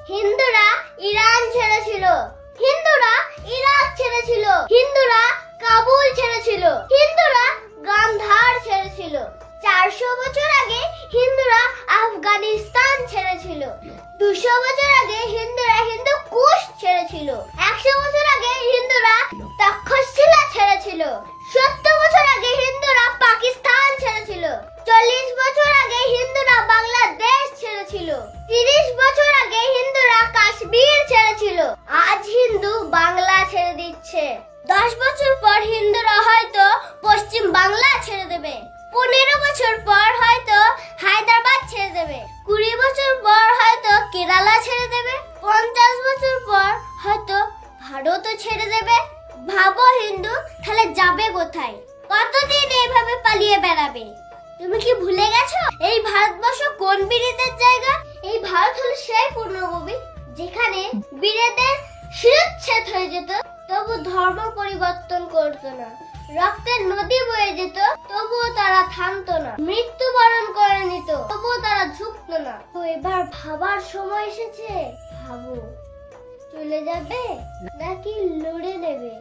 হিন্দুরা ইরান ছেড়েছিল, হিন্দুরা ইরাক ছেড়েছিল, হিন্দুরা কাবুল ছেড়েছিল, হিন্দুরা গান্ধার ছেড়েছিল। 400 বছর আগে হিন্দুরা আফগানিস্তান ছেড়েছিল। 200 বছর আগে হিন্দুরা হিন্দু কুশ ছেড়েছিল। 100 বছর আগে হিন্দুরা তক্ষশিলা ছেড়েছিল। 70 বছর আগে হিন্দুরা পাকিস্তান ছেড়েছিল। 40 বছর আগে হিন্দুরা বাংলাদেশ ছেড়েছিল। 30 বছর আগে হিন্দুরা কাশ্মীর ছেড়েছিল। আজ হিন্দু বাংলা ছেড়ে দিচ্ছে। 10 বছর পর হিন্দুরা হয়তো পশ্চিম বাংলা ছেড়ে দেবে। 15 বছর পর হয়তো হায়দ্রাবাদ ছেড়ে দেবে। 20 বছর পর হয়তো কেরালা ছেড়ে দেবে। 50 বছর পর হয়তো ভারতও ছেড়ে দেবে। ভাবো হিন্দু তাহলে যাবে কোথায়? কতদিন এইভাবে পালিয়ে বেড়াবে? তুমি কি ভুলে গেছো এই ভারতবর্ষ কোন বীরেদের জায়গা? এই ভারত হলো সেই পূর্ণভূমি যেখানে বীরেদের শিরচ্ছেদ হয়ে যেত, তবু ধর্ম পরিবর্তন করতো না। রক্তের নদী বয়ে যেত, তবুও তারা থামতো না। মৃত্যুবরণ করে নিত, তবুও তারা ঝুঁকতো না। তো এবার ভাবার সময় এসেছে। ভাবো, চলে যাবে নাকি লড়ে নেবে?